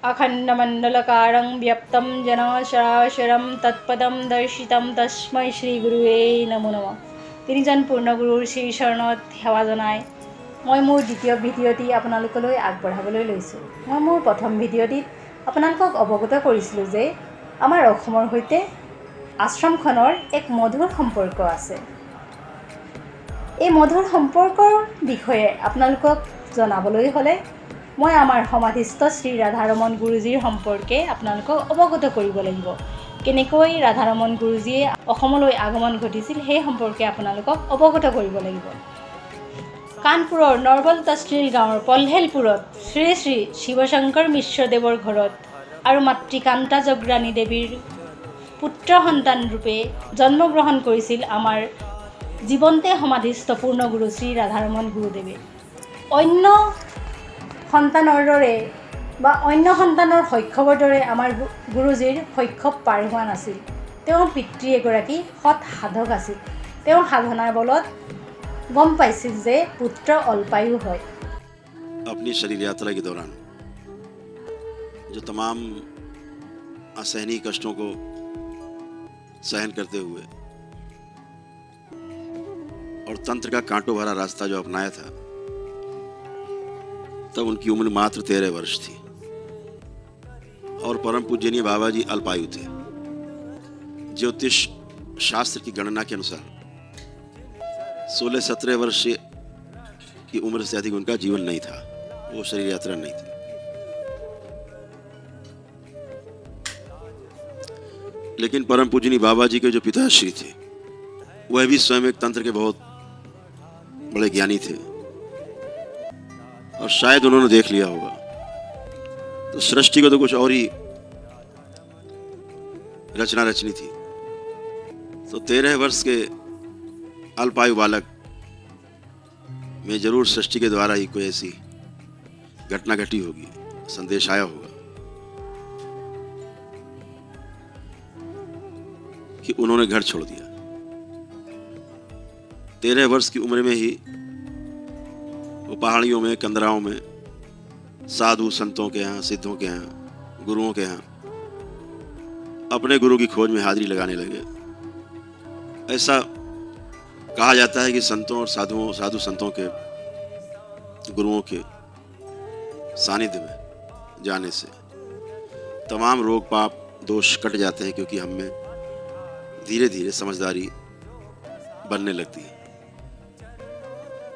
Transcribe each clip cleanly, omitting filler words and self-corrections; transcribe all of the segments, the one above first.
अखण्डमण्डलकारं व्याप्तं येन चराचरं तत्पदं दर्शितं तस्मै শ্ৰীগুৰুৱে নমো নমঃ। তিনিজন পূৰ্ণগুৰুৰ শ্ৰীচৰণত সেৱা জনাই মই মোৰ দ্বিতীয় ভিডিঅ'টি আপোনালোকলৈ আগবঢ়াবলৈ লৈছোঁ। মই মোৰ প্ৰথম ভিডিঅ'টিত আপোনালোকক অৱগত কৰিছিলোঁ যে আমাৰ অসমৰ সৈতে আশ্ৰমখনৰ এক মধুৰ সম্পৰ্ক আছে। এই মধুৰ সম্পৰ্কৰ বিষয়ে আপোনালোকক জনাবলৈ হ'লে মই আমাৰ সমাধিস্থ শ্ৰী ৰাধাৰমণ গুৰুজীৰ সম্পৰ্কে আপোনালোকক অৱগত কৰিব লাগিব। কেনেকৈ ৰাধাৰমণ গুৰুজীয়ে অসমলৈ আগমন ঘটিছিল সেই সম্পৰ্কে আপোনালোকক অৱগত কৰিব লাগিব। কানপুৰৰ নৰবল তহচিল গাঁৱৰ পলহেলপুৰত শ্ৰী শ্ৰী শিৱশংকৰ মিশ্ৰদেৱৰ ঘৰত আৰু মাতৃ কান্তা জগৰাণী দেৱীৰ পুত্ৰ সন্তান ৰূপে জন্মগ্ৰহণ কৰিছিল আমাৰ জীৱন্তে সমাধিস্থ পূৰ্ণগুৰু শ্ৰী ৰাধাৰমণ গুৰুদেৱে। অন্য সন্তানৰ দৰে বা অন্য সন্তানৰ শৈশৱৰ দৰে আমাৰ গুৰুজীৰ শৈশৱ পাৰ হোৱা নাছিল। তেওঁৰ পিতৃ এগৰাকী সৎ সাধক আছিল। তেওঁ সাধনাৰ বলত গম পাইছিল যে পুত্ৰ অল্পায়ু হয়। अपनी शरीर यात्रा के दौरान जो तमाम असहनीय कष्टों को सहन करते हुए और तंत्र का कांटों भरा रास्ता जो अपनाया था, तब उनकी उम्र मात्र 13 वर्ष थी और परम पूजनीय बाबा जी अल्पायु थे। ज्योतिष शास्त्र की गणना के अनुसार 16-17 वर्ष की उम्र से अधिक उनका जीवन नहीं था, वो शरीर यात्रा नहीं थी। लेकिन परम पूजनीय बाबा जी के जो पिताश्री थे वह भी स्वयं एक तंत्र के बहुत बड़े ज्ञानी थे और शायद उन्होंने देख लिया होगा तो सृष्टि को तो कुछ और ही रचना रचनी थी। तो 13 वर्ष के अल्पायु बालक में जरूर सृष्टि के द्वारा ही कोई ऐसी घटना घटी होगी, संदेश आया होगा कि उन्होंने घर छोड़ दिया। 13 वर्ष की उम्र में ही वो पहाड़ियों में, कंदराओं में साधु संतों के यहाँ, सिद्धों के यहाँ, गुरुओं के यहाँ अपने गुरु की खोज में हाजिरी लगाने लगे। ऐसा कहा जाता है कि संतों और साधु संतों के, गुरुओं के सानिध्य में जाने से तमाम रोग पाप दोष कट जाते हैं, क्योंकि हम में धीरे धीरे समझदारी बनने लगती है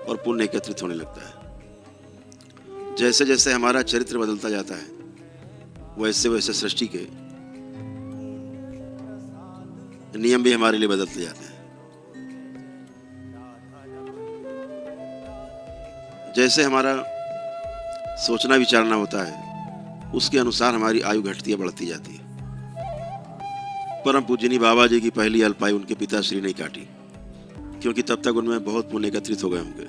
और पुण्य एकत्रित होने लगता है। जैसे जैसे हमारा चरित्र बदलता जाता है वैसे वैसे सृष्टि के नियम भी हमारे लिए बदलते जाते हैं। जैसे हमारा सोचना विचारना होता है उसके अनुसार हमारी आयु घटती है, बढ़ती जाती है। परम पूजनीय बाबा जी की पहली अल्पायु उनके पिताश्री नहीं काटी, क्योंकि तब तक उनमें बहुत पुण्य एकत्रित हो गए होंगे।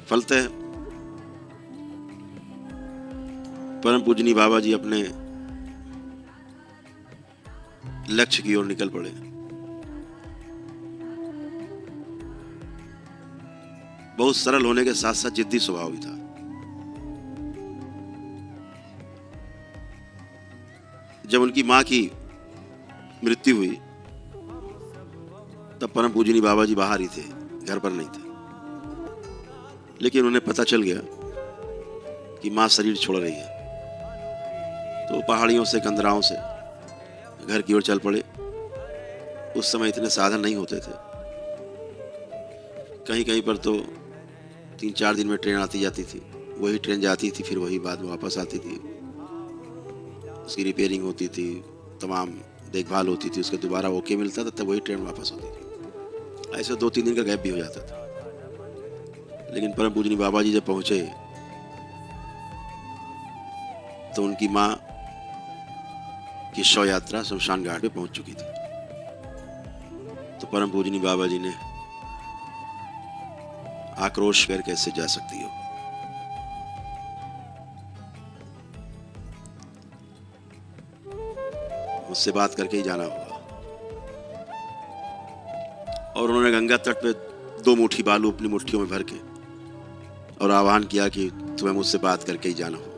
फलतः परम पूजनीय बाबा जी अपने लक्ष्य की ओर निकल पड़े। बहुत सरल होने के साथ साथ जिद्दी स्वभाव भी था। जब उनकी मां की मृत्यु हुई तब परम पूजनीय बाबा जी बाहर ही थे, घर पर नहीं थे। लेकिन उन्हें पता चल गया कि मां शरीर छोड़ रही है, तो पहाड़ियों से, कंदराओं से घर की ओर चल पड़े। उस समय इतने साधन नहीं होते थे, कहीं कहीं पर तो 3-4 दिन में ट्रेन आती जाती थी, वही ट्रेन जाती थी, फिर वही बाद में वापस आती थी। उसकी रिपेयरिंग होती थी, तमाम देखभाल होती थी, उसके दोबारा ओके मिलता था, तब वही ट्रेन वापस होती थी। ऐसे 2-3 दिन का गैप भी हो जाता था। लेकिन परम पूजनीय बाबा जी जब पहुंचे तो उनकी मां की शव यात्रा शमशान घाट पे पहुंच चुकी थी। तो परम पूजनीय बाबा जी ने आक्रोश कर कैसे जा सकती हो, मुझसे बात करके ही जाना होगा। और उन्होंने गंगा तट पे 2 मुट्ठी बालू अपनी मुट्ठियों में भर के और आह्वान किया कि तुम्हें मुझसे बात करके ही जाना होगा।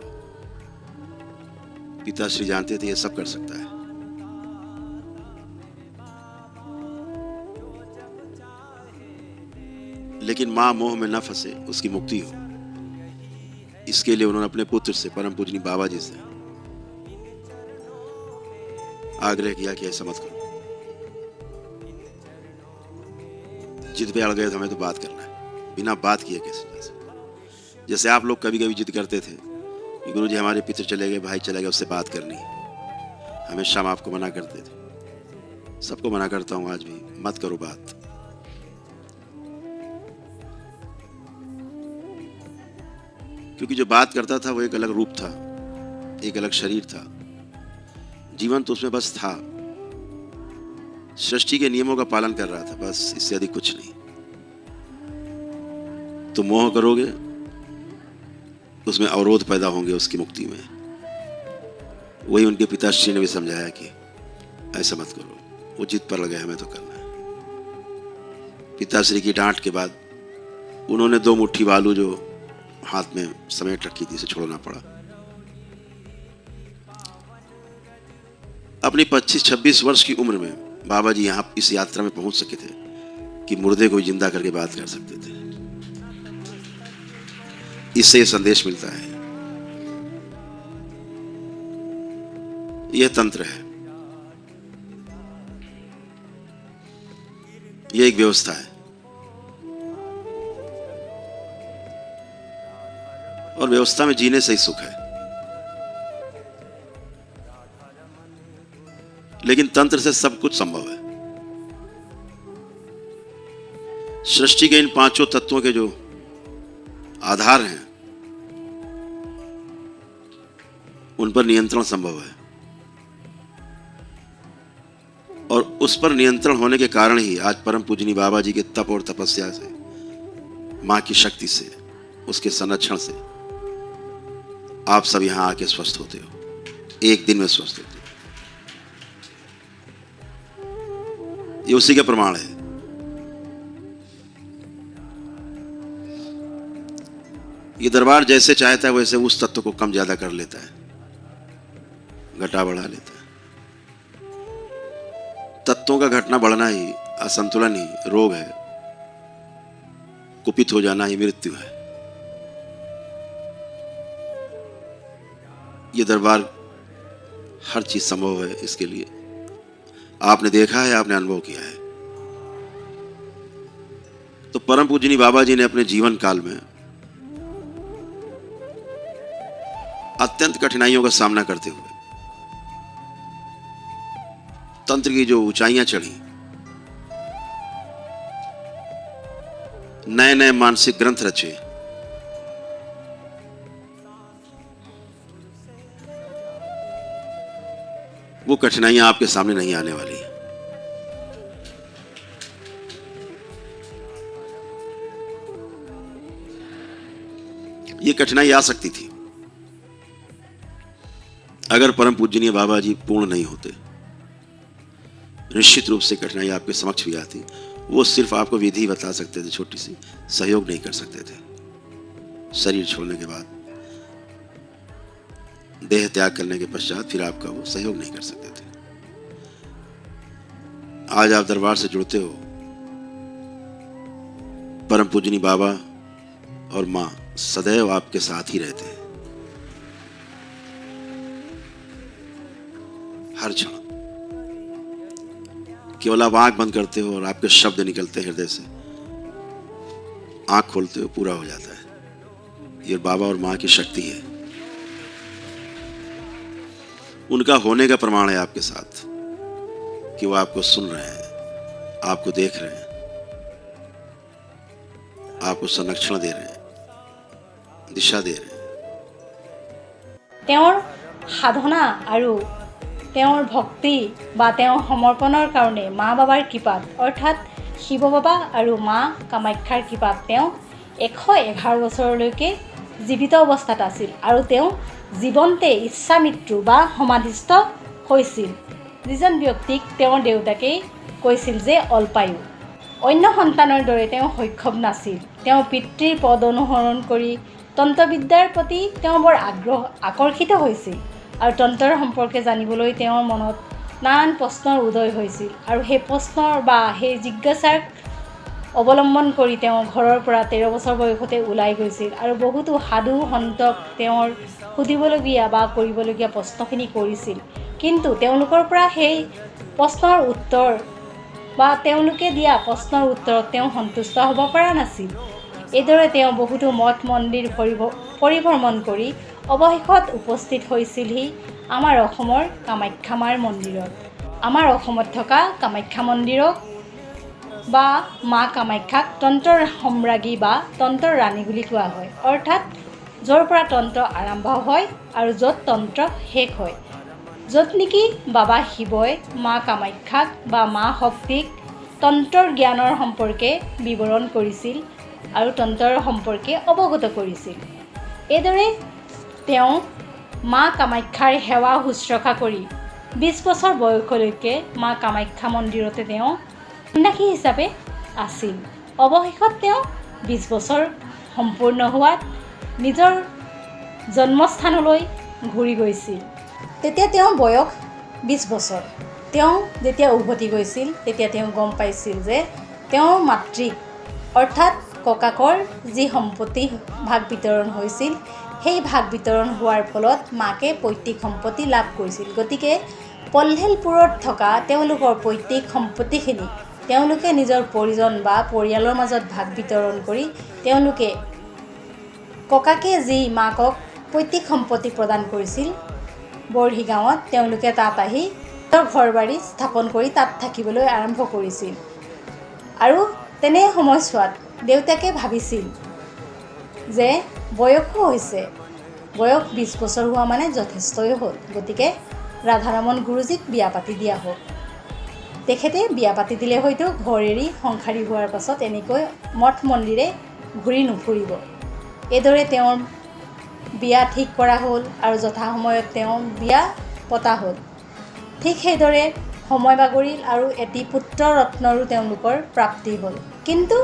पिताश्री जानते थे ये सब कर सकता है। लेकिन मां मोह में न फंसे, उसकी मुक्ति हो, इसके लिए उन्होंने अपने पुत्र से, परम पूजनीय बाबा जी से आग्रह किया कि ऐसा मत करो, जिद पे अड़ गए तो हमें तो बात करना है, बिना बात किए कैसे। जैसे आप लोग कभी कभी जिद करते थे कि गुरुजी हमारे पितर चले गए, भाई चले गए, उससे बात करनी है, हमेशा हम आपको मना करते थे। सबको मना करता हूं आज भी, मत करो बात। क्योंकि जो बात करता था वो एक अलग रूप था, एक अलग शरीर था, जीवन तो उसमें बस था, सृष्टि के नियमों का पालन कर रहा था, बस, इससे अधिक कुछ नहीं। तो मोह करोगे, उसमें अवरोध पैदा होंगे उसकी मुक्ति में। वही उनके पिताश्री ने भी समझाया कि ऐसा मत करो, वो जिद पर लगे, हमें तो करना है। पिताश्री की डांट के बाद उन्होंने 2 मुट्ठी बालू जो हाथ में समेट रखी थी, इसे छोड़ना पड़ा। अपनी 25-26 वर्ष की उम्र में बाबा जी यहां इस यात्रा में पहुंच सके थे कि मुर्दे को जिंदा करके बात कर सकते थे। इससे संदेश मिलता है, यह तंत्र है, यह एक व्यवस्था है, और व्यवस्था में जीने से ही सुख है। लेकिन तंत्र से सब कुछ संभव है। सृष्टि के इन 5 तत्वों के जो आधार हैं, उन पर नियंत्रण संभव है, और उस पर नियंत्रण होने के कारण ही आज परम पूजनीय बाबा जी के तप और तपस्या से, मां की शक्ति से, उसके संरक्षण से आप सब यहां आके स्वस्थ होते हो, एक दिन में स्वस्थ होते हो। ये उसी का प्रमाण है। ये दरबार जैसे चाहता है वैसे उस तत्व को कम ज्यादा कर लेता है, घटा बढ़ा लेता है। तत्वों का घटना बढ़ना ही असंतुलन ही रोग है, कुपित हो जाना ही मृत्यु है। ये दरबार हर चीज संभव है, इसके लिए आपने देखा है, आपने अनुभव किया है। तो परम पूजनीय बाबा जी ने अपने जीवन काल में अत्यंत कठिनाइयों का सामना करते हुए तंत्र की जो ऊंचाइयां चढ़ी, नए नए मानसिक ग्रंथ रचे, वो कठिनाइयां आपके सामने नहीं आने वाली है। ये कठिनाई आ सकती थी अगर परम पूजनीय बाबा जी पूर्ण नहीं होते। निश्चित रूप से कठिनाई आपके समक्ष भी आती, वो सिर्फ आपको विधि बता सकते थे, छोटी सी, सहयोग नहीं कर सकते थे। शरीर छोड़ने के बाद, देह त्याग करने के पश्चात फिर आपका वो सहयोग नहीं कर सकते थे। आज आप दरबार से जुड़ते हो, परम पूजनीय बाबा और मां सदैव आपके साथ ही रहते हैं, हर क्षण। केवल आप आंख बंद करते हो और आपके शब्द निकलते हैं हृदय से, आंख खोलते हो पूरा हो जाता है। ये बाबा और मां की शक्ति है, उनका होने का प्रमाण है आपके साथ कि वो आपको सुन रहे हैं, आपको देख रहे हैं, आपको संरक्षण दे रहे हैं, दिशा दे रहे हैं। তেওঁৰ সাধনা আৰু তেওঁৰ ভক্তি বা তেওঁৰ সমৰ্পণৰ কাৰণে মা বাবাৰ কৃপাত, অৰ্থাৎ শিৱ বাবা আৰু মা কামাখ্যাৰ কৃপাত তেওঁ 111 বছৰলৈকে জীৱিত অৱস্থাত আছিল আৰু তেওঁ জীৱন্তে ইচ্ছা মৃত্যু বা সমাধিস্থ হৈছিল। যিজন ব্যক্তিক তেওঁৰ দেউতাকে কৈছিল যে অল্পায়ু, অন্য সন্তানৰ দৰে তেওঁ সক্ষম নাছিল। তেওঁ পিতৃৰ পদ অনুসৰণ কৰি তন্ত্ৰবিদ্যাৰ প্ৰতি তেওঁ বৰ আকৰ্ষিত হৈছিল। আৰু তন্ত্ৰৰ সম্পৰ্কে জানিবলৈ তেওঁৰ মনত নানান প্ৰশ্নৰ উদয় হৈছিল। আৰু সেই প্ৰশ্নৰ বা সেই জিজ্ঞাসাক অৱলম্বন কৰি তেওঁ ঘৰৰ পৰা 13 বছৰ বয়সতে ওলাই গৈছিল আৰু বহুতো সাধু সন্তক তেওঁৰ সুধিবলগীয়া বা কৰিবলগীয়া প্ৰশ্নখিনি কৰিছিল। কিন্তু তেওঁলোকৰ পৰা সেই প্ৰশ্নৰ উত্তৰ বা তেওঁলোকে দিয়া প্ৰশ্নৰ উত্তৰত তেওঁ সন্তুষ্ট হ'ব পৰা নাছিল। এইদৰে তেওঁ বহুতো মঠ মন্দিৰ পৰিভ্ৰমণ কৰি অৱশেষত উপস্থিত হৈছিলহি আমাৰ অসমৰ কামাখ্যা মাৰ মন্দিৰত। আমাৰ অসমত থকা কামাখ্যা মন্দিৰক বা মা কামাখ্যাক তন্ত্ৰৰ সম্ৰাজ্ঞী বা তন্ত্ৰৰ ৰাণী বুলি কোৱা হয়। অৰ্থাৎ য'ৰ পৰা তন্ত্ৰ আৰম্ভ হয় আৰু য'ত তন্ত্ৰ শেষ হয়। য'ত নেকি বাবা শিৱই মা কামাখ্যাক বা মা শক্তিক তন্ত্ৰৰ জ্ঞানৰ সম্পৰ্কে বিৱৰণ কৰিছিল আৰু তন্ত্ৰৰ সম্পৰ্কে অৱগত কৰিছিল। এইদৰে তেওঁ মা কামাখ্যাৰ সেৱা শুশ্ৰূষা কৰি 20 বছৰ বয়সলৈকে মা কামাখ্যা মন্দিৰতে তেওঁ সন্ন্যাসী হিচাপে আছিল। অৱশেষত তেওঁ 20 বছৰ সম্পূৰ্ণ হোৱাত নিজৰ জন্মস্থানলৈ ঘূৰি গৈছিল। তেতিয়া তেওঁৰ বয়স 20 বছৰ। তেওঁ যেতিয়া উভতি গৈছিল তেতিয়া তেওঁ গম পাইছিল যে তেওঁৰ মাতৃক অৰ্থাৎ ককাকৰ যি সম্পত্তি ভাগ বিতৰণ হৈছিল সেই ভাগ বিতৰণ হোৱাৰ ফলত মাকে পৈতৃক সম্পত্তি লাভ কৰিছিল। গতিকে পলহেলপুৰত থকা তেওঁলোকৰ পৈতৃক সম্পত্তিখিনি তেওঁলোকে নিজৰ পৰিজন বা পৰিয়ালৰ মাজত ভাগ বিতৰণ কৰি তেওঁলোকে ককাকে যি মাকক পৈতৃক সম্পত্তি প্ৰদান কৰিছিল বৰহী গাঁৱত, তেওঁলোকে তাত আহি নিজৰ ঘৰ বাৰী স্থাপন কৰি তাত থাকিবলৈ আৰম্ভ কৰিছিল। আৰু তেনে সময়ছোৱাত দেউতাকে ভাবিছিল যে বয়সো হৈছে, বয়স 20 বছৰ হোৱা মানে যথেষ্টই হ'ল, গতিকে ৰাধাৰমন গুৰুজীক বিয়া পাতি দিয়া হওক। তেখেতে বিয়া পাতি দিলে হয়তো ঘৰ এৰি সংসাৰী হোৱাৰ পাছত এনেকৈ মঠ মন্দিৰে ঘূৰি নুফুৰিব। এইদৰে তেওঁৰ বিয়া ঠিক কৰা হ'ল আৰু যথাসময়ত তেওঁ বিয়া পতা হ'ল। ঠিক সেইদৰে সময় বাগৰিল আৰু এটি পুত্ৰ ৰত্নৰো তেওঁলোকৰ প্ৰাপ্তি হ'ল। কিন্তু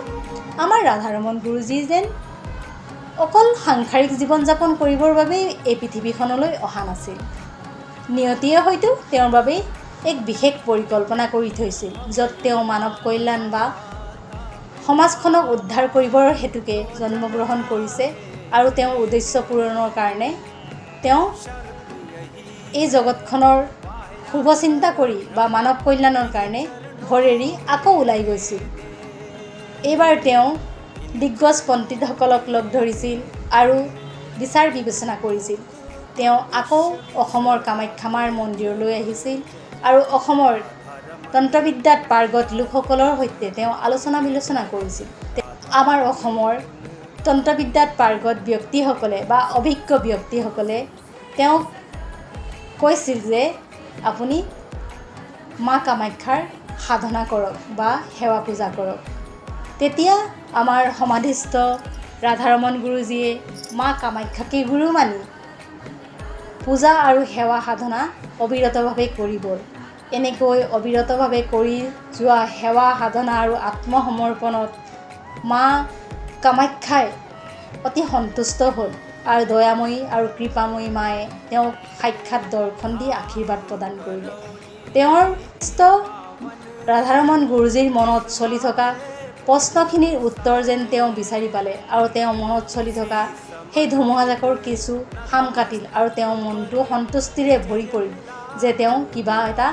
আমাৰ ৰাধাৰমন গুৰুজী যেন অকল সাংসাৰিক জীৱন যাপন কৰিবৰ বাবেই এই পৃথিৱীখনলৈ অহা নাছিল। নিয়তিয়ে হয়তো তেওঁৰ বাবে এক বিশেষ পৰিকল্পনা কৰি থৈছিল, য'ত তেওঁ মানৱ কল্যাণ বা সমাজখনক উদ্ধাৰ কৰিবৰ হেতুকে জন্মগ্ৰহণ কৰিছে আৰু তেওঁৰ উদ্দেশ্য পূৰণৰ কাৰণে তেওঁ এই জগতখনৰ শুভ চিন্তা কৰি বা মানৱ কল্যাণৰ কাৰণে ঘৰ এৰি আকৌ ওলাই গৈছিল। এইবাৰ তেওঁ দিগ্গজ পণ্ডিতসকলক লগ ধৰিছিল আৰু বিচাৰ বিবেচনা কৰিছিল। তেওঁ আকৌ অসমৰ কামাখ্যা মাৰ মন্দিৰলৈ আহিছিল আৰু অসমৰ তন্ত্ৰবিদ্যাত পাৰ্গত লোকসকলৰ সৈতে তেওঁ আলোচনা বিলোচনা কৰিছিল। আমাৰ অসমৰ তন্ত্ৰবিদ্যাত পাৰ্গত ব্যক্তিসকলে বা অভিজ্ঞ ব্যক্তিসকলে তেওঁক কৈছিল যে আপুনি মা কামাখ্যাৰ সাধনা কৰক বা সেৱা পূজা কৰক। তেতিয়া আমাৰ সমাধিস্থ ৰাধাৰমন গুৰুজীয়ে মা কামাখ্যাকে গুৰু মানি পূজা আৰু সেৱা সাধনা অবিৰতভাৱে কৰি গ'ল। এনেকৈ অবিৰতভাৱে কৰি যোৱা সেৱা সাধনা আৰু আত্মসমৰ্পণত মা কামাখ্যাই অতি সন্তুষ্ট হ'ল আৰু দয়াময়ী আৰু কৃপাময়ী মায়ে তেওঁক সাক্ষাৎ দৰ্শন দি আশীৰ্বাদ প্ৰদান কৰিলে। তেওঁৰ ৰাধাৰমন গুৰুজীৰ মনত চলি থকা প্ৰশ্নখিনিৰ উত্তৰ যেন তেওঁ বিচাৰি পালে আৰু তেওঁ মনত চলি থকা সেই ধুমুহাজাকৰ কিছু শাম কাটিল আৰু তেওঁৰ মনটো সন্তুষ্টিৰে ভৰি পৰিল যে তেওঁ কিবা এটা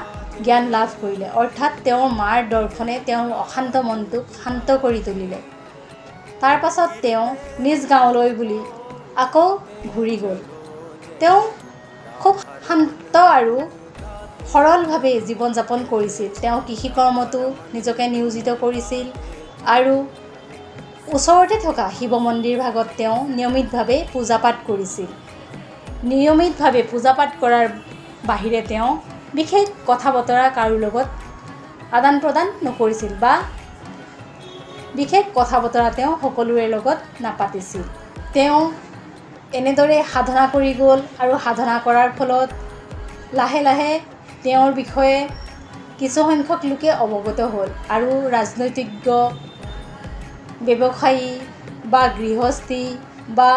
জ্ঞান লাভ কৰিলে। অৰ্থাৎ তেওঁৰ মাৰ দৰ্শনে তেওঁৰ অশান্ত মনটোক শান্ত কৰি তুলিলে। তাৰ পাছত তেওঁ নিজ গাঁৱলৈ বুলি আকৌ ঘূৰি গ'ল। তেওঁ খুব শান্ত আৰু সৰলভাৱে জীৱন যাপন কৰিছিল। তেওঁ কৃষি কৰ্মতো নিজকে নিয়োজিত কৰিছিল আৰু ওচৰতে থকা শিৱ মন্দিৰ ভাগত তেওঁ নিয়মিতভাৱে পূজা পাঠ কৰিছিল। নিয়মিতভাৱে পূজা পাঠ কৰাৰ বাহিৰে তেওঁ বিশেষ কথা বতৰা কাৰো লগত আদান প্ৰদান নকৰিছিল বা বিশেষ কথা বতৰা তেওঁ সকলোৰে লগত নাপাতিছিল। তেওঁ এনেদৰে সাধনা কৰি গ'ল আৰু সাধনা কৰাৰ ফলত লাহে লাহে তেওঁৰ বিষয়ে কিছুসংখ্যক লোকে অৱগত হ'ল আৰু ৰাজনৈতিজ্ঞ, ব্যৱসায়ী বা গৃহস্থী বা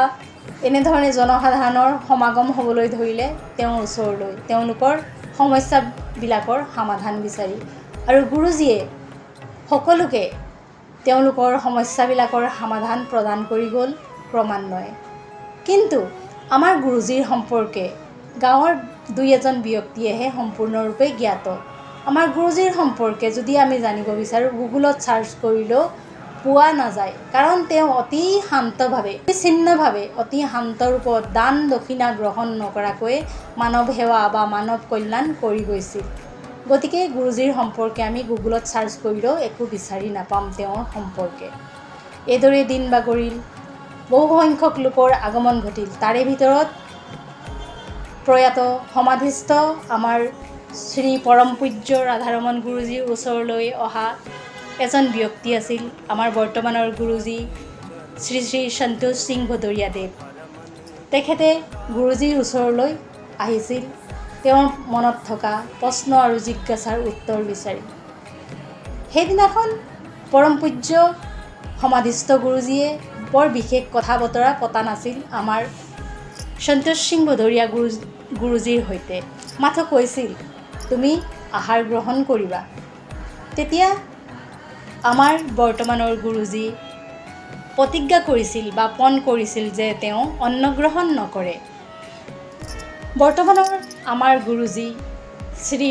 এনেধৰণে জনসাধাৰণৰ সমাগম হ'বলৈ ধৰিলে তেওঁৰ ওচৰলৈ তেওঁলোকৰ সমস্যাবিলাকৰ সমাধান বিচাৰি। আৰু গুৰুজীয়ে সকলোকে তেওঁলোকৰ সমস্যাবিলাকৰ সমাধান প্ৰদান কৰি গ'ল ক্ৰমান্বয়ে। কিন্তু আমাৰ গুৰুজীৰ সম্পৰ্কে গাঁৱৰ দুই এজন ব্যক্তিয়েহে সম্পূৰ্ণৰূপে জ্ঞাত। আমাৰ গুৰুজীৰ সম্পৰ্কে যদি আমি জানিব বিচাৰোঁ গুগলত ছাৰ্চ কৰিলেও পোৱা নাযায়, কাৰণ তেওঁ অতি শান্তভাৱে বিচ্ছিন্নভাৱে অতি শান্ত ৰূপত দান দক্ষিণা গ্ৰহণ নকৰাকৈ মানৱ সেৱা বা মানৱ কল্যাণ কৰি গৈছিল। গতিকে গুৰুজীৰ সম্পৰ্কে আমি গুগলত ছাৰ্চ কৰিলেও একো বিচাৰি নাপাম তেওঁৰ সম্পৰ্কে। এইদৰে দিন বাগৰিল, বহু সংখ্যক লোকৰ আগমন ঘটিল। তাৰে ভিতৰত প্ৰয়াত সমাধিস্থ আমাৰ শ্ৰী পৰম পূজ্য ৰাধাৰমণ গুৰুজীৰ ওচৰলৈ অহা এজন ব্যক্তি আছিল আমাৰ বৰ্তমানৰ গুৰুজী শ্ৰী শ্ৰী সন্তোষ সিং ভদৰীয়াদেৱ। তেখেতে গুৰুজীৰ ওচৰলৈ আহিছিল তেওঁৰ মনত থকা প্ৰশ্ন আৰু জিজ্ঞাসাৰ উত্তৰ বিচাৰি। সেইদিনাখন পৰম পূজ্য সমাধিস্থ গুৰুজীয়ে বৰ বিশেষ কথা বতৰা পতা নাছিল আমাৰ সন্তোষ সিং ভদৰীয়া গুৰুজীৰ সৈতে, মাথো কৈছিল তুমি আহাৰ গ্ৰহণ কৰিবা। তেতিয়া আমাৰ বৰ্তমানৰ গুৰুজী প্ৰতিজ্ঞা কৰিছিল বা পণ কৰিছিল যে তেওঁ অন্ন গ্ৰহণ নকৰে। বৰ্তমানৰ আমাৰ গুৰুজী শ্ৰী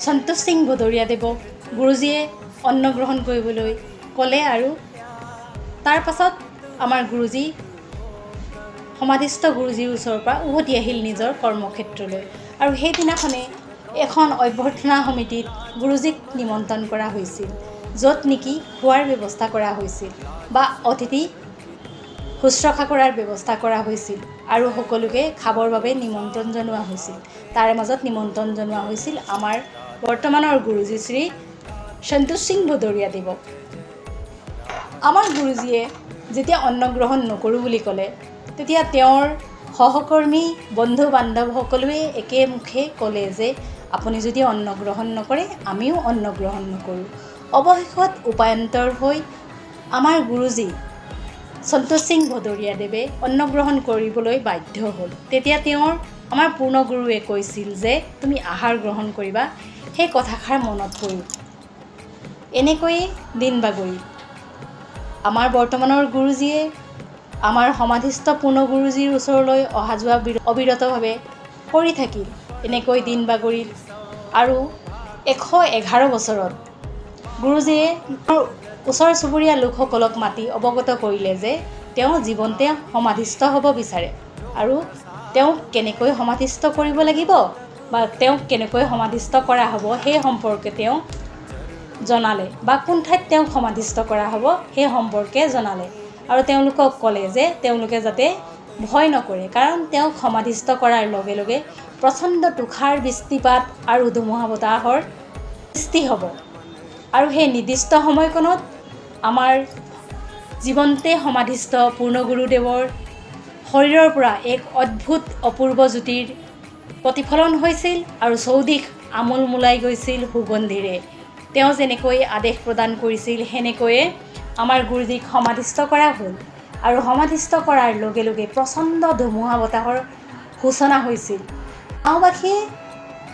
সন্তোষ সিং ভদৰীয়াদেৱক গুৰুজীয়ে অন্ন গ্ৰহণ কৰিবলৈ ক'লে আৰু তাৰ পাছত আমাৰ গুৰুজী সমাধিস্থ গুৰুজীৰ ওচৰৰ পৰা উভতি আহিল নিজৰ কৰ্মক্ষেত্ৰলৈ। আৰু সেইদিনাখনে এখন অভ্যৰ্থনা সমিতিত গুৰুজীক নিমন্ত্ৰণ কৰা হৈছিল, য'ত নেকি খোৱাৰ ব্যৱস্থা কৰা হৈছিল বা অতিথি শুশ্ৰূষা কৰাৰ ব্যৱস্থা কৰা হৈছিল আৰু সকলোকে খাবৰ বাবে নিমন্ত্ৰণ জনোৱা হৈছিল। তাৰে মাজত নিমন্ত্ৰণ জনোৱা হৈছিল আমাৰ বৰ্তমানৰ গুৰুজী শ্ৰী সন্তোষ সিং ভদৰীয়াদেৱক। আমাৰ গুৰুজীয়ে যেতিয়া অন্ন গ্ৰহণ নকৰোঁ বুলি ক'লে, তেতিয়া তেওঁৰ সহকৰ্মী বন্ধু বান্ধৱ সকলোৱে একেমুখে ক'লে যে আপুনি যদি অন্ন গ্ৰহণ নকৰে আমিও অন্ন গ্ৰহণ নকৰোঁ। অৱশেষত উপায়ন্তৰ হৈ আমাৰ গুৰুজী সন্তোষ সিং ভদৰীয়াদেৱে অন্ন গ্ৰহণ কৰিবলৈ বাধ্য হ'ল। তেতিয়া তেওঁৰ আমাৰ পূৰ্ণগুৰুৱে কৈছিল যে তুমি আহাৰ গ্ৰহণ কৰিবা। সেই কথাষাৰ মনত পৰিল। এনেকৈয়ে দিন বাগৰিল। আমাৰ বৰ্তমানৰ গুৰুজীয়ে আমাৰ সমাধিস্থ পূৰ্ণগুৰুজীৰ ওচৰলৈ অহা যোৱা অবিৰতভাৱে কৰি থাকিল। এনেকৈ দিন বাগৰিল আৰু 111 বছৰত গুৰুজীয়ে ওচৰ চুবুৰীয়া লোকসকলক মাতি অৱগত কৰিলে যে তেওঁ জীৱনতে সমাধিস্থ হ'ব বিচাৰে আৰু তেওঁক কেনেকৈ সমাধিস্থ কৰিব লাগিব বা তেওঁক কেনেকৈ সমাধিস্থ কৰা হ'ব সেই সম্পৰ্কে তেওঁ জনালে বা কোন ঠাইত তেওঁক সমাধিস্থ কৰা হ'ব সেই সম্পৰ্কে জনালে। আৰু তেওঁলোকক ক'লে যে তেওঁলোকে যাতে ভয় নকৰে, কাৰণ তেওঁক সমাধিস্থ কৰাৰ লগে লগে প্ৰচণ্ড তুষাৰ বৃষ্টিপাত আৰু ধুমুহা বতাহৰ সৃষ্টি হ'ব। আৰু সেই নিৰ্দিষ্ট সময়কণত আমাৰ জীৱন্তে সমাধিস্থ পূৰ্ণগুৰুদেৱৰ শৰীৰৰ পৰা এক অদ্ভুত অপূৰ্ব জ্যোতিৰ প্ৰতিফলন হৈছিল আৰু চৌদিশ আমোল মোলাই গৈছিল সুগন্ধিৰে। তেওঁ যেনেকৈ আদেশ প্ৰদান কৰিছিল সেনেকৈয়ে আমাৰ গুৰুজীক সমাধিস্থ কৰা হ'ল। আৰু সমাধিস্থ কৰাৰ লগে লগে প্ৰচণ্ড ধুমুহা বতাহৰ সূচনা হৈছিল। গাঁওবাসীয়ে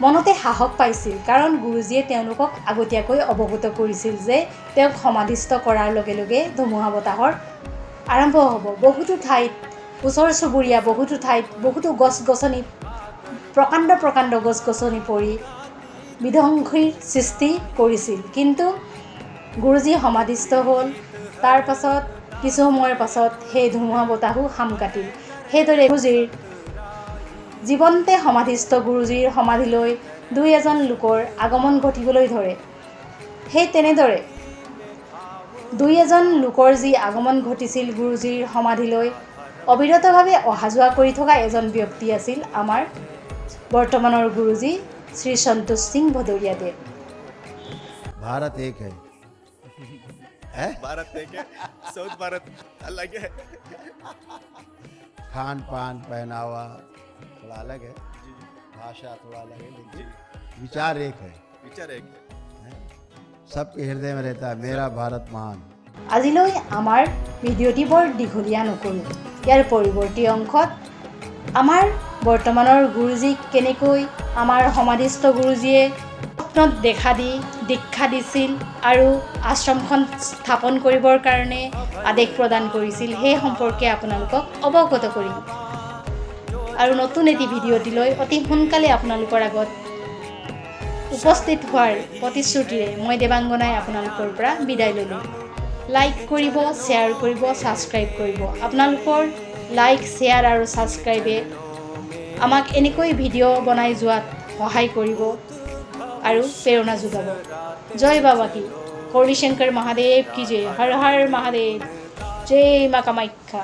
মনতে সাহস পাইছিল, কাৰণ গুৰুজীয়ে তেওঁলোকক আগতীয়াকৈ অৱগত কৰিছিল যে তেওঁক সমাধিস্থ কৰাৰ লগে লগে ধুমুহা বতাহৰ আৰম্ভ হ'ব। বহুতো ঠাইত ওচৰ চুবুৰীয়া বহুতো ঠাইত বহুতো গছ গছনি প্ৰকাণ্ড প্ৰকাণ্ড গছ গছনি পৰি বিধ্বংসীৰ সৃষ্টি কৰিছিল। কিন্তু গুৰুজী সমাধিস্থ হ'ল। তাৰ পাছত কিছু সময়ৰ পাছত সেই ধুমুহা বতাহো সাম কাটিল। সেইদৰে গুৰুজীৰ জীৱন্তে সমাধিস্থ গুৰুজীৰ সমাধিলৈ দুই এজন লোকৰ আগমন ঘটিবলৈ ধৰে। সেই তেনেদৰে দুই এজন লোকৰ যি আগমন ঘটিছিল গুৰুজীৰ সমাধিলৈ, অবিৰতভাৱে অহা যোৱা কৰি থকা এজন ব্যক্তি আছিল আমাৰ বৰ্তমানৰ গুৰুজী শ্ৰী সন্তোষ সিং ভদৰীয়াদেৱ। भारत एक है, भारत एक है, साउथ भारत अलग है। खान पान पहनावा थोड़ा अलग है, भाषा थोड़ा अलग है, लेकिन विचार एक है। विचार एक है। सबके हृदय में रहता है मेरा भारत महान। আজিলৈ আমাৰ ভিডিঅ'টি বৰ দীঘলীয়া নকৰোঁ। ইয়াৰ পৰৱৰ্তী অংশত আমাৰ বৰ্তমানৰ গুৰুজীক কেনেকৈ আমাৰ সমাধিস্থ গুৰুজীয়ে স্বপ্নত দেখা দি দীক্ষা দিছিল আৰু আশ্ৰমখন স্থাপন কৰিবৰ কাৰণে আদেশ প্ৰদান কৰিছিল সেই সম্পৰ্কে আপোনালোকক অৱগত কৰিম আৰু নতুন এটি ভিডিঅ'টিলৈ অতি সোনকালে আপোনালোকৰ আগত উপস্থিত হোৱাৰ প্ৰতিশ্ৰুতিৰে মই দেৱাংগনাই আপোনালোকৰ পৰা বিদায় ল'লোঁ। লাইক কৰিব, শ্বেয়াৰ কৰিব, ছাবস্ক্ৰাইব কৰিব। আপোনালোকৰ লাইক, শ্বেয়াৰ আৰু ছাবস্ক্ৰাইবে আমাক এনেকৈ ভিডিঅ' বনাই যোৱাত সহায় কৰিব আৰু প্ৰেৰণা যোগাব। জয় বাবা কি, গৌৰী শংকৰ মহাদেৱ কি জয়, হৰ হৰ মহাদেৱ, জয় মা কামাখ্যা।